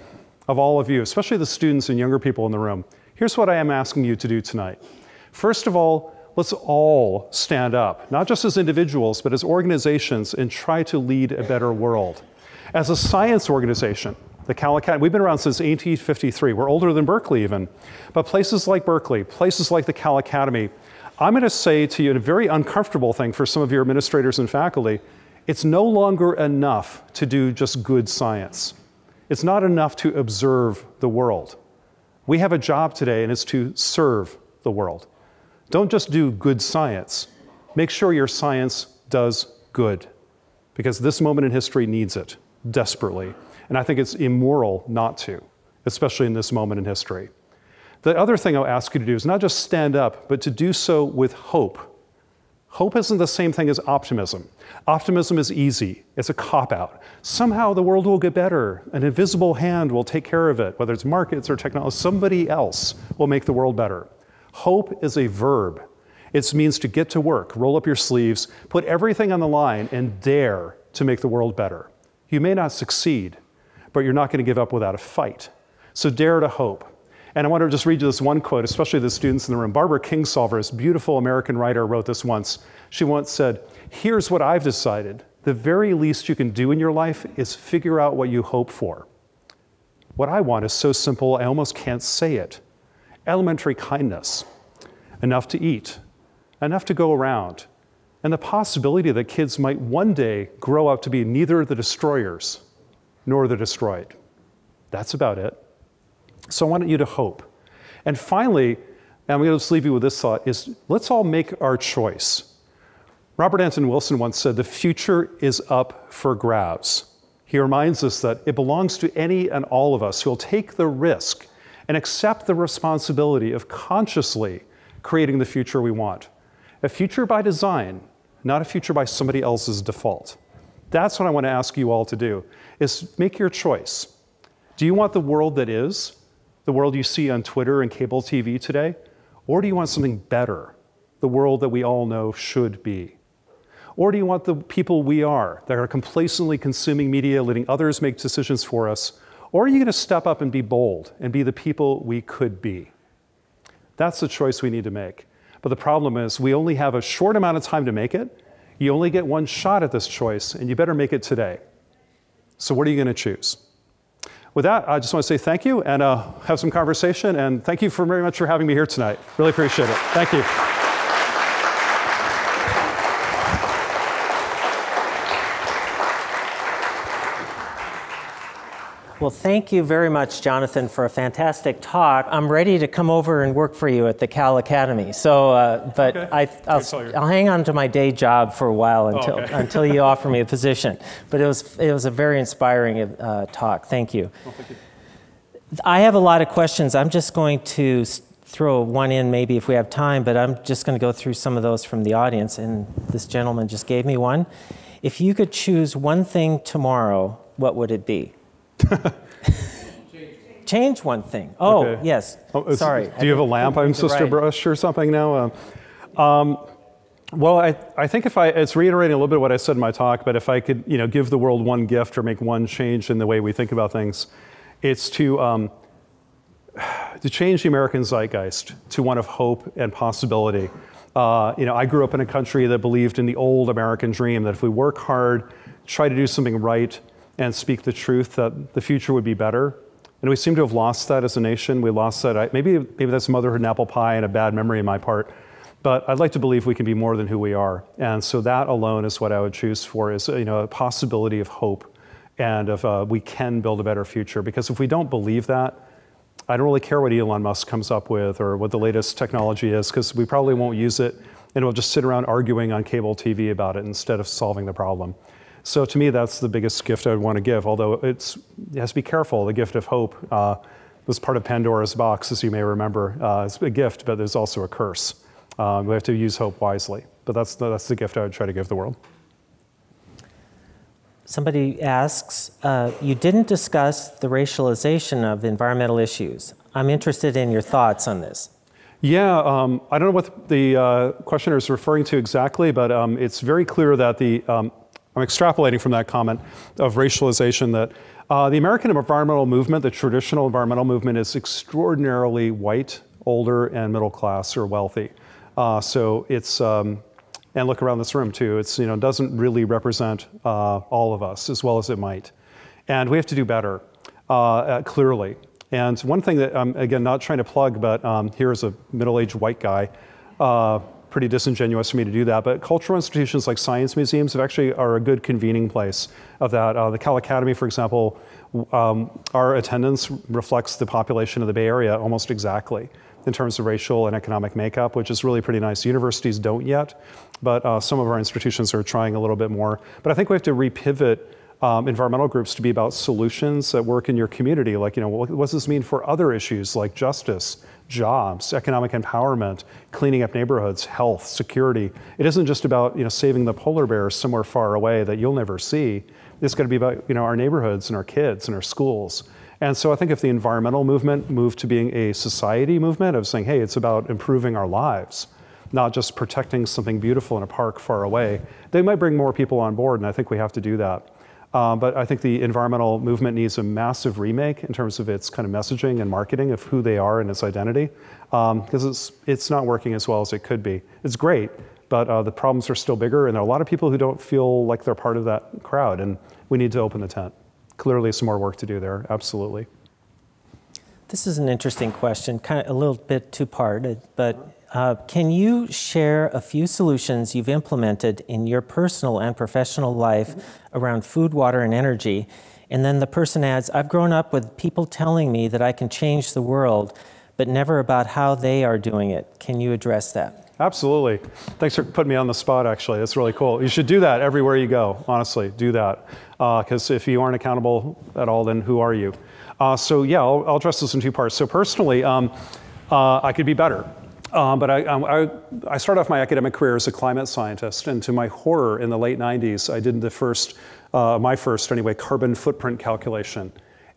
of all of you, especially the students and younger people in the room. Here's what I am asking you to do tonight. First of all, let's all stand up, not just as individuals, but as organizations, and try to lead a better world. As a science organization, the Cal Academy, we've been around since 1853. We're older than Berkeley even. But places like Berkeley, places like the Cal Academy, I'm going to say to you a very uncomfortable thing for some of your administrators and faculty. It's no longer enough to do just good science. It's not enough to observe the world. We have a job today, and it's to serve the world. Don't just do good science. Make sure your science does good, because this moment in history needs it desperately. And I think it's immoral not to, especially in this moment in history. The other thing I'll ask you to do is not just stand up, but to do so with hope. Hope isn't the same thing as optimism. Optimism is easy. It's a cop-out. Somehow the world will get better. An invisible hand will take care of it, whether it's markets or technology. Somebody else will make the world better. Hope is a verb. It means to get to work, roll up your sleeves, put everything on the line, and dare to make the world better. You may not succeed, but you're not going to give up without a fight. So dare to hope. And I want to just read you this one quote, especially the students in the room. Barbara Kingsolver, this beautiful American writer, wrote this once. She once said, "Here's what I've decided. The very least you can do in your life is figure out what you hope for." What I want is so simple, I almost can't say it. Elementary kindness, enough to eat, enough to go around, and the possibility that kids might one day grow up to be neither the destroyers nor the destroyed. That's about it. So I want you to hope. And finally, and I'm going to just leave you with this thought, is let's all make our choice. Robert Anton Wilson once said, "The future is up for grabs." He reminds us that it belongs to any and all of us who will take the risk and accept the responsibility of consciously creating the future we want. A future by design, not a future by somebody else's default. That's what I want to ask you all to do, is make your choice. Do you want the world that is, the world you see on Twitter and cable TV today? Or do you want something better, the world that we all know should be? Or do you want the people we are, that are complacently consuming media, letting others make decisions for us? Or are you going to step up and be bold and be the people we could be? That's the choice we need to make. But the problem is we only have a short amount of time to make it. You only get one shot at this choice, and you better make it today. So what are you going to choose? With that, I just want to say thank you and have some conversation. And thank you very much for having me here tonight. Really appreciate it. Thank you. Well, thank you very much, Jonathan, for a fantastic talk. I'm ready to come over and work for you at the Cal Academy. So, but okay. I'll hang on to my day job for a while until you offer me a position. But it was a very inspiring talk. Thank you. Well, thank you. I have a lot of questions. I'm just going to throw one in maybe if we have time, but I'm just going to go through some of those from the audience. And this gentleman just gave me one. If you could choose one thing tomorrow, what would it be? Change one thing. Oh, okay. Yes. Oh, sorry. Do you have a lamp I'm supposed to brush or something now? Well, I think it's reiterating a little bit of what I said in my talk, but if I could, give the world one gift or make one change in the way we think about things, it's to change the American zeitgeist to one of hope and possibility. I grew up in a country that believed in the old American dream, that if we work hard, try to do something right, and speak the truth, that the future would be better. And we seem to have lost that as a nation. We lost that. Maybe that's motherhood and apple pie and a bad memory on my part. But I'd like to believe we can be more than who we are. And so that alone is what I would choose for, is a possibility of hope and of we can build a better future. Because if we don't believe that, I don't really care what Elon Musk comes up with or what the latest technology is, because we probably won't use it, and we'll just sit around arguing on cable TV about it instead of solving the problem. So to me, that's the biggest gift I would want to give, although it has to be careful. The gift of hope was part of Pandora's box, as you may remember. It's a gift, but there's also a curse. We have to use hope wisely. But that's the gift I would try to give the world. Somebody asks, you didn't discuss the racialization of environmental issues. I'm interested in your thoughts on this. Yeah, I don't know what the questioner is referring to exactly, but it's very clear that I'm extrapolating from that comment of racialization that the American environmental movement, the traditional environmental movement, is extraordinarily white, older, and middle class or wealthy. So it's, and look around this room too, it's, doesn't really represent all of us as well as it might. And we have to do better, clearly. And one thing that I'm, again, not trying to plug, but here is a middle-aged white guy, pretty disingenuous for me to do that, but cultural institutions like science museums are a good convening place of that. The Cal Academy, for example, our attendance reflects the population of the Bay Area almost exactly in terms of racial and economic makeup, which is really pretty nice. Universities don't yet, but some of our institutions are trying a little bit more. But I think we have to repivot environmental groups to be about solutions that work in your community. Like, what does this mean for other issues like justice, jobs, economic empowerment, cleaning up neighborhoods, health, security? It isn't just about, saving the polar bears somewhere far away that you'll never see. It's got to be about, our neighborhoods and our kids and our schools. And so I think if the environmental movement moved to being a society movement of saying, hey, it's about improving our lives, not just protecting something beautiful in a park far away, they might bring more people on board, and I think we have to do that. But I think the environmental movement needs a massive remake in terms of its kind of messaging and marketing of who they are and its identity, because it's not working as well as it could be. It's great, but the problems are still bigger, and there are a lot of people who don't feel like they're part of that crowd, and we need to open the tent. Clearly some more work to do there, absolutely. This is an interesting question, kind of a little bit two-parted, but can you share a few solutions you've implemented in your personal and professional life around food, water, and energy? And then the person adds, I've grown up with people telling me that I can change the world, but never about how they are doing it. Can you address that? Absolutely. Thanks for putting me on the spot, actually. That's really cool. You should do that everywhere you go, honestly. Do that. Because if you aren't accountable at all, then who are you? So yeah, I'll address this in two parts. So personally, I could be better. But I started off my academic career as a climate scientist, and to my horror, in the late 90s, I did my first carbon footprint calculation.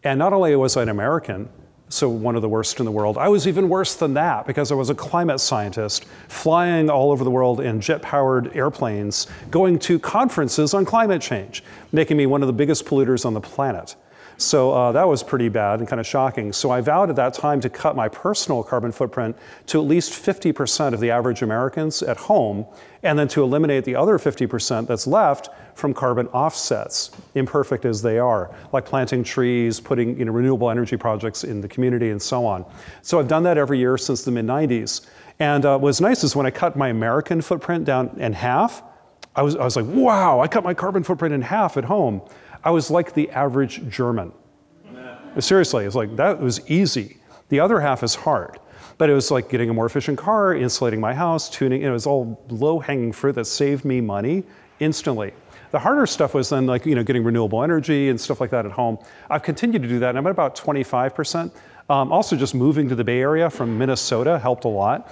And not only was I an American, so one of the worst in the world, I was even worse than that because I was a climate scientist flying all over the world in jet-powered airplanes, going to conferences on climate change, making me one of the biggest polluters on the planet. So that was pretty bad and kind of shocking. So I vowed at that time to cut my personal carbon footprint to at least 50% of the average Americans at home, and then to eliminate the other 50% that's left from carbon offsets, imperfect as they are, like planting trees, putting renewable energy projects in the community, and so on. So I've done that every year since the mid-90s. And what's nice is when I cut my American footprint down in half, I was like, wow, I cut my carbon footprint in half at home. I was like the average German. Seriously, it's like, that was easy. The other half is hard. But it was like getting a more efficient car, insulating my house, tuning, it was all low-hanging fruit that saved me money instantly. The harder stuff was then like, getting renewable energy and stuff like that at home. I've continued to do that, and I'm at about 25%. Also just moving to the Bay Area from Minnesota helped a lot.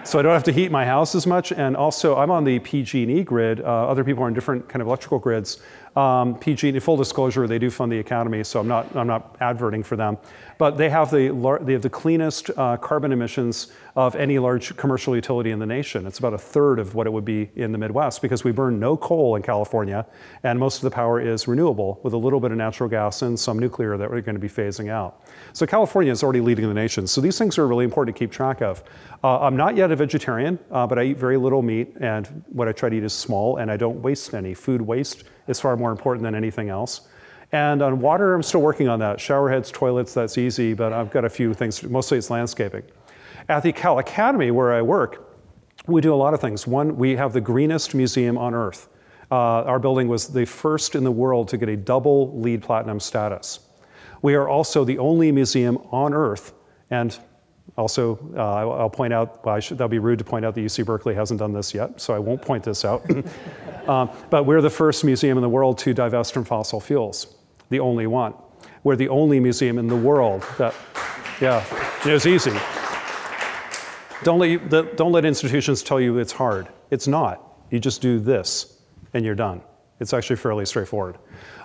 So I don't have to heat my house as much, and also I'm on the PG&E grid. Other people are on different kind of electrical grids. PG&E, full disclosure, they do fund the academy, so I'm not adverting for them. But they have the cleanest carbon emissions of any large commercial utility in the nation. It's about a third of what it would be in the Midwest, because we burn no coal in California, and most of the power is renewable, with a little bit of natural gas and some nuclear that we're going to be phasing out. So California is already leading the nation. So these things are really important to keep track of. I'm not yet a vegetarian, but I eat very little meat, and what I try to eat is small, and I don't waste any. Food waste is far more important than anything else. And on water, I'm still working on that. Shower heads, toilets, that's easy, but I've got a few things. Mostly it's landscaping. At the Cal Academy, where I work, we do a lot of things. One, we have the greenest museum on Earth. Our building was the first in the world to get a double LEED Platinum status. We are also the only museum on Earth, and also, I'll point out, that'll be rude to point out that UC Berkeley hasn't done this yet, so I won't point this out. But we're the first museum in the world to divest from fossil fuels, the only one. We're the only museum in the world that, yeah, it was easy. Don't let institutions tell you it's hard. It's not. You just do this, and you're done. It's actually fairly straightforward.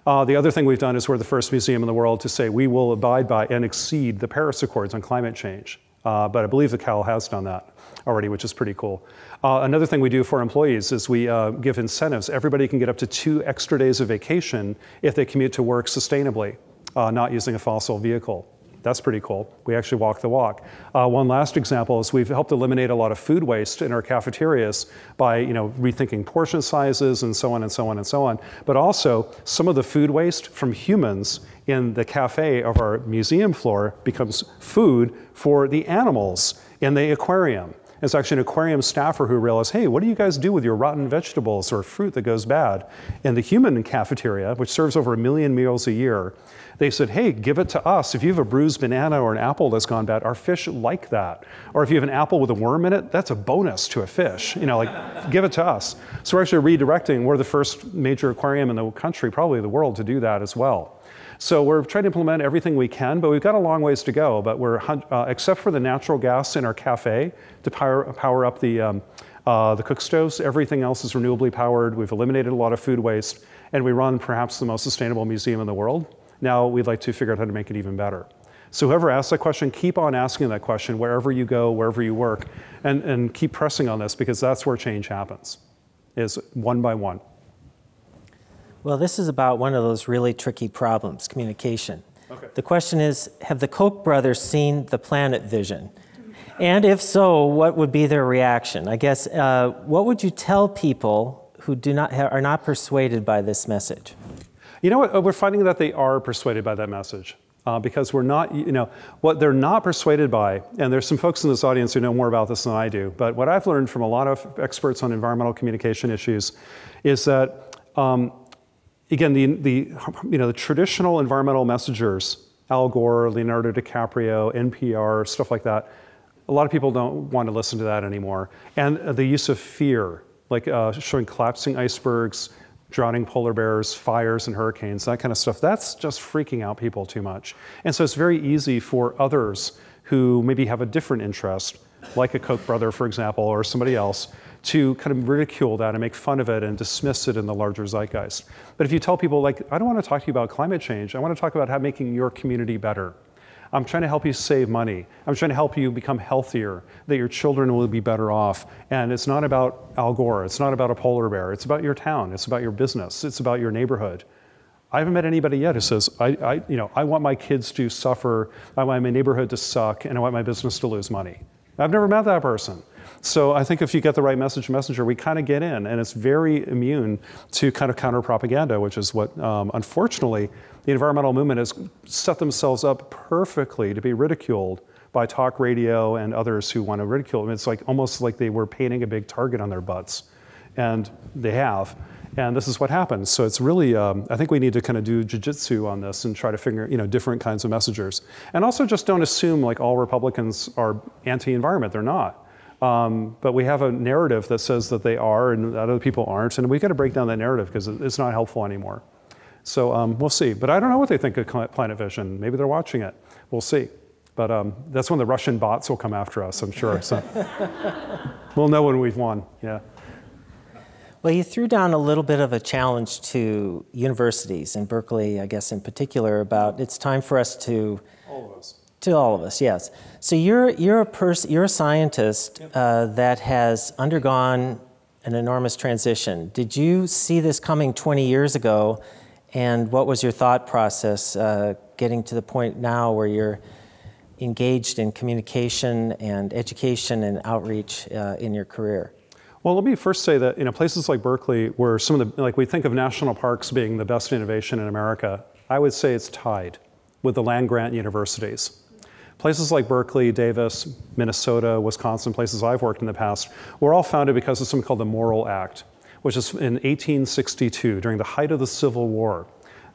The other thing we've done is we're the first museum in the world to say we will abide by and exceed the Paris Accords on climate change. But I believe the Cal has done that already, which is pretty cool. Another thing we do for employees is we give incentives. Everybody can get up to 2 extra days of vacation if they commute to work sustainably, not using a fossil vehicle. That's pretty cool. We actually walk the walk. One last example is we've helped eliminate a lot of food waste in our cafeterias by rethinking portion sizes and so on and so on and so on. But also, some of the food waste from humans in the cafe of our museum floor becomes food for the animals in the aquarium. It's actually an aquarium staffer who realized, hey, what do you guys do with your rotten vegetables or fruit that goes bad? In the human cafeteria, which serves over 1 million meals a year, they said, hey, give it to us. If you have a bruised banana or an apple that's gone bad, our fish like that. Or if you have an apple with a worm in it, that's a bonus to a fish. Give it to us. So we're actually redirecting. We're the first major aquarium in the country, probably the world, to do that as well. So we're trying to implement everything we can, but we've got a long ways to go. But we're, except for the natural gas in our cafe to power up the cook stoves, everything else is renewably powered. We've eliminated a lot of food waste, and we run perhaps the most sustainable museum in the world. Now we'd like to figure out how to make it even better. So whoever asks that question, keep on asking that question wherever you go, wherever you work, and keep pressing on this, because that's where change happens, is one by one. Well, this is about one of those really tricky problems, communication. Okay. The question is, have the Koch brothers seen the planet vision? And if so, what would be their reaction? I guess, what would you tell people who are not persuaded by this message? You know what, we're finding that they are persuaded by that message. Because we're not, what they're not persuaded by, and there's some folks in this audience who know more about this than I do, but what I've learned from a lot of experts on environmental communication issues is that, again, the traditional environmental messengers, Al Gore, Leonardo DiCaprio, NPR, stuff like that, a lot of people don't want to listen to that anymore. And the use of fear, like showing collapsing icebergs, drowning polar bears, fires and hurricanes, that kind of stuff, that's just freaking out people too much. And so it's very easy for others who maybe have a different interest, like a Koch brother, for example, or somebody else, to kind of ridicule that and make fun of it and dismiss it in the larger zeitgeist. But if you tell people, like, I don't want to talk to you about climate change, I want to talk about how making your community better. I'm trying to help you save money. I'm trying to help you become healthier, that your children will be better off. And it's not about Al Gore. It's not about a polar bear. It's about your town. It's about your business. It's about your neighborhood. I haven't met anybody yet who says, I want my kids to suffer, I want my neighborhood to suck, and I want my business to lose money. I've never met that person. So I think if you get the right messenger, we kind of get in, and it's very immune to kind of counter-propaganda, which is what, unfortunately, the environmental movement has set themselves up perfectly to be ridiculed by talk radio and others who want to ridicule them. It's like almost like they were painting a big target on their butts, and they have. And this is what happens. So it's really, I think we need to kind of do jujitsu on this and try to figure, different kinds of messengers. And also just don't assume like all Republicans are anti-environment. They're not. But we have a narrative that says that they are and that other people aren't. And we've got to break down that narrative because it's not helpful anymore. So we'll see. But I don't know what they think of Planet Vision. Maybe they're watching it. We'll see. But that's when the Russian bots will come after us, I'm sure. So we'll know when we've won. Yeah. Well, you threw down a little bit of a challenge to universities, and Berkeley, I guess, in particular, about it's time for us to... All of us. To all of us, yes. So you're a scientist that has undergone an enormous transition. Did you see this coming 20 years ago, and what was your thought process getting to the point now where you're engaged in communication and education and outreach in your career? Well, let me first say that places like Berkeley, where some of the, like we think of national parks being the best innovation in America, I would say it's tied with the land-grant universities. Places like Berkeley, Davis, Minnesota, Wisconsin, places I've worked in the past, were all founded because of something called the Morrill Act, which is in 1862, during the height of the Civil War,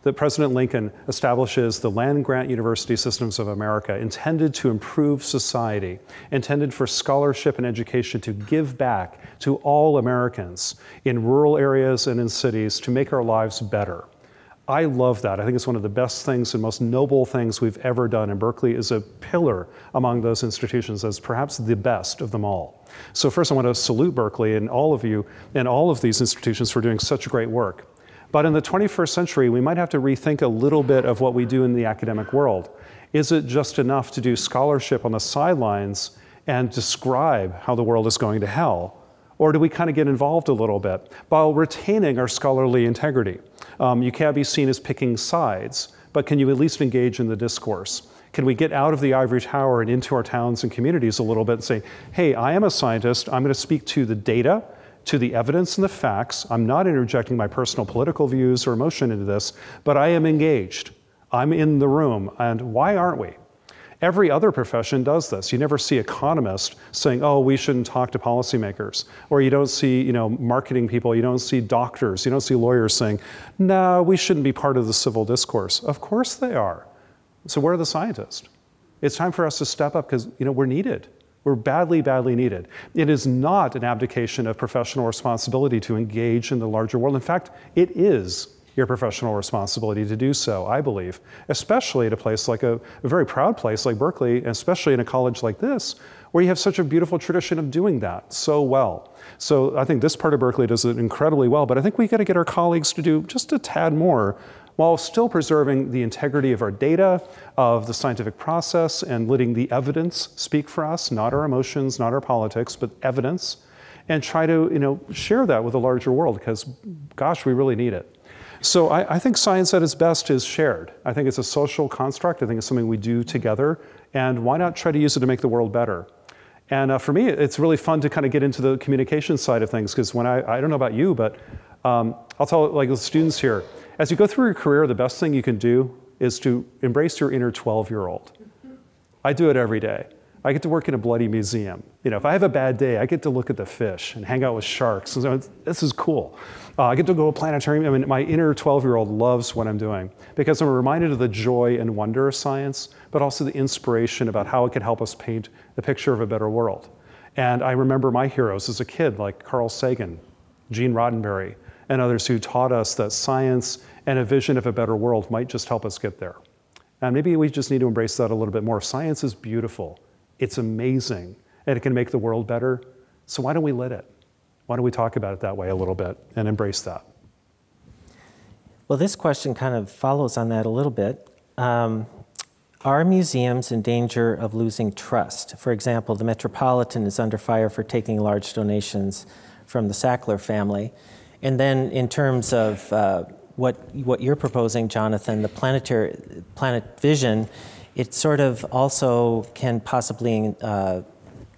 that President Lincoln establishes the land-grant university systems of America, intended to improve society, intended for scholarship and education to give back to all Americans in rural areas and in cities to make our lives better. I love that. I think it's one of the best things and most noble things we've ever done, and Berkeley is a pillar among those institutions as perhaps the best of them all. So first I want to salute Berkeley and all of you and all of these institutions for doing such great work. But in the 21st century, we might have to rethink a little bit of what we do in the academic world. Is it just enough to do scholarship on the sidelines and describe how the world is going to hell? Or do we kind of get involved a little bit while retaining our scholarly integrity? You can't be seen as picking sides, but can you at least engage in the discourse? Can we get out of the ivory tower and into our towns and communities a little bit and say, hey, I am a scientist, I'm going to speak to the data, to the evidence and the facts. I'm not interjecting my personal political views or emotion into this, but I am engaged. I'm in the room, and why aren't we? Every other profession does this. You never see economists saying, oh, we shouldn't talk to policymakers. Or you don't see marketing people, you don't see doctors, you don't see lawyers saying, no, we shouldn't be part of the civil discourse. Of course they are. So where are the scientists? It's time for us to step up because we're needed. We're badly, badly needed. It is not an abdication of professional responsibility to engage in the larger world. In fact, it is your professional responsibility to do so, I believe, especially at a place like a very proud place like Berkeley, and especially in a college like this, where you have such a beautiful tradition of doing that so well. So I think this part of Berkeley does it incredibly well, but I think we got to get our colleagues to do just a tad more while still preserving the integrity of our data, of the scientific process, and letting the evidence speak for us, not our emotions, not our politics, but evidence, and try to share that with the larger world, because gosh, we really need it. So I think science at its best is shared. I think it's a social construct. I think it's something we do together, and why not try to use it to make the world better? And for me, it's really fun to kind of get into the communication side of things, because when I don't know about you, but I'll tell like the students here, as you go through your career, the best thing you can do is to embrace your inner 12-year-old. I do it every day. I get to work in a bloody museum. If I have a bad day, I get to look at the fish and hang out with sharks. So this is cool. I get to go to a planetarium. I mean, my inner 12-year-old loves what I'm doing because I'm reminded of the joy and wonder of science, but also the inspiration about how it can help us paint the picture of a better world. And I remember my heroes as a kid, like Carl Sagan, Gene Roddenberry, and others who taught us that science and a vision of a better world might just help us get there. And maybe we just need to embrace that a little bit more. Science is beautiful. It's amazing, and it can make the world better. So why don't we let it? Why don't we talk about it that way a little bit and embrace that? Well, this question kind of follows on that a little bit. Are museums in danger of losing trust? For example, the Metropolitan is under fire for taking large donations from the Sackler family. And then in terms of what you're proposing, Jonathan, the planet vision, it sort of also can possibly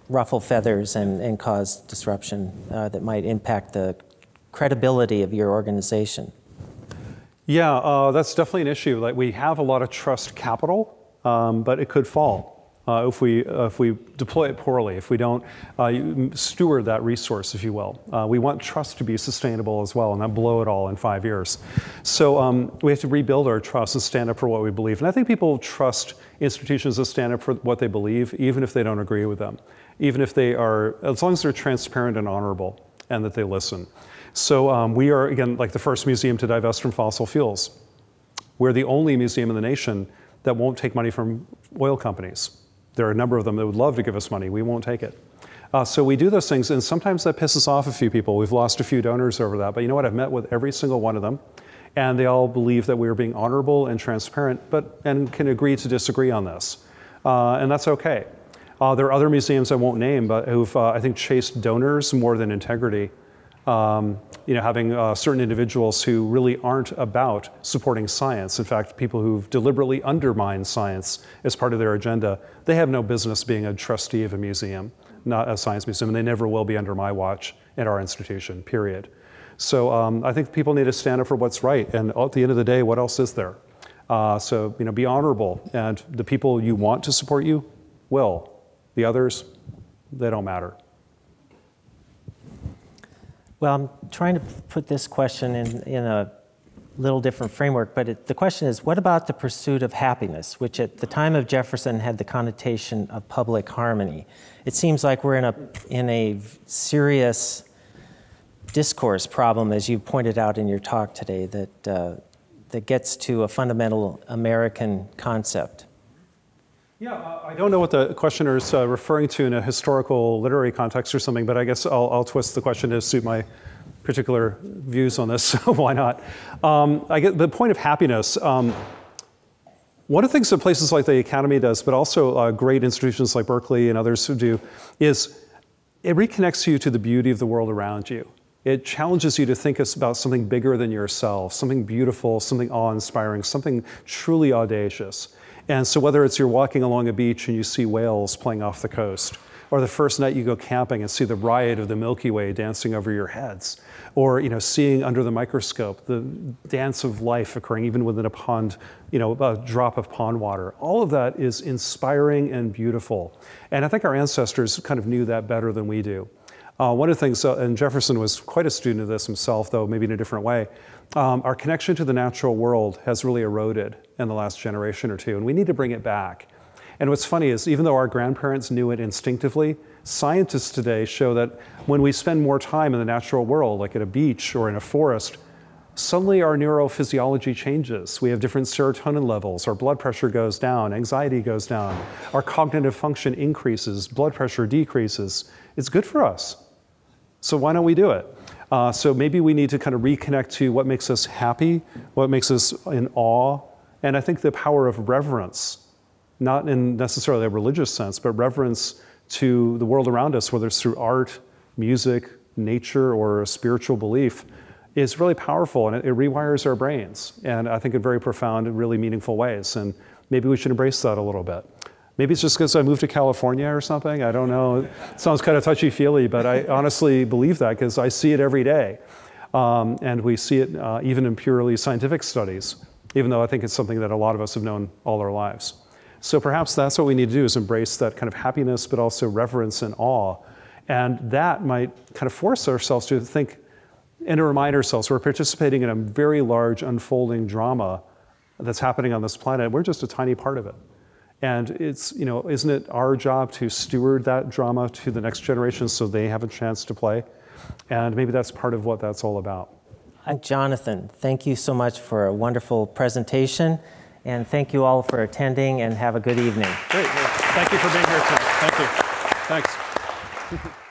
ruffle feathers and cause disruption that might impact the credibility of your organization. Yeah, that's definitely an issue. Like, we have a lot of trust capital, but it could fall if we deploy it poorly, if we don't steward that resource, if you will. We want trust to be sustainable as well, and not blow it all in 5 years. So we have to rebuild our trust and stand up for what we believe. And I think people trust institutions that stand up for what they believe, even if they don't agree with them, even if they are, as long as they're transparent and honorable, and that they listen. So we are, again, like the first museum to divest from fossil fuels. We're the only museum in the nation that won't take money from oil companies. There are a number of them that would love to give us money. We won't take it. So we do those things, and sometimes that pisses off a few people. We've lost a few donors over that. But you know what? I've met with every single one of them, and they all believe that we are being honorable and transparent, and can agree to disagree on this. And that's okay. There are other museums I won't name, but who've, I think, chased donors more than integrity. Having certain individuals who really aren't about supporting science. In fact, people who've deliberately undermined science as part of their agenda, they have no business being a trustee of a museum, not a science museum, and they never will be under my watch at our institution, period. So I think people need to stand up for what's right, and at the end of the day, what else is there? So be honorable, and the people you want to support you will. The others, they don't matter. Well, I'm trying to put this question in a little different framework, but the question is, what about the pursuit of happiness, which at the time of Jefferson had the connotation of public harmony? It seems like we're in a serious discourse problem, as you pointed out in your talk today, that gets to a fundamental American concept. Yeah, I don't know what the questioner is referring to in a historical literary context or something, but I guess I'll twist the question to suit my particular views on this, so why not? I get the point of happiness. One of the things that places like the Academy does, but also great institutions like Berkeley and others who do, is it reconnects you to the beauty of the world around you. It challenges you to think about something bigger than yourself, something beautiful, something awe-inspiring, something truly audacious. And so whether it's you're walking along a beach and you see whales playing off the coast, or the first night you go camping and see the riot of the Milky Way dancing over your heads, or seeing under the microscope the dance of life occurring even within a pond, a drop of pond water. All of that is inspiring and beautiful. And I think our ancestors kind of knew that better than we do. One of the things, and Jefferson was quite a student of this himself, though maybe in a different way, our connection to the natural world has really eroded in the last generation or two, and we need to bring it back. And what's funny is, even though our grandparents knew it instinctively, scientists today show that when we spend more time in the natural world, like at a beach or in a forest, suddenly our neurophysiology changes. We have different serotonin levels, our blood pressure goes down, anxiety goes down, our cognitive function increases, blood pressure decreases. It's good for us. So why don't we do it? So maybe we need to kind of reconnect to what makes us happy, what makes us in awe, and I think the power of reverence, not in necessarily a religious sense, but reverence to the world around us, whether it's through art, music, nature, or a spiritual belief, is really powerful, and it rewires our brains, and I think in very profound and really meaningful ways, and maybe we should embrace that a little bit. Maybe it's just because I moved to California or something. I don't know. It sounds kind of touchy-feely, but I honestly believe that because I see it every day. And we see it even in purely scientific studies, even though I think it's something that a lot of us have known all our lives. So perhaps that's what we need to do, is embrace that kind of happiness, but also reverence and awe. And that might kind of force ourselves to think and to remind ourselves we're participating in a very large unfolding drama that's happening on this planet. We're just a tiny part of it. And it's, isn't it our job to steward that drama to the next generation so they have a chance to play? And maybe that's part of what that's all about. Jonathan, thank you so much for a wonderful presentation. And thank you all for attending, and have a good evening. Great. Well, thank you for being here tonight. Thank you. Thanks.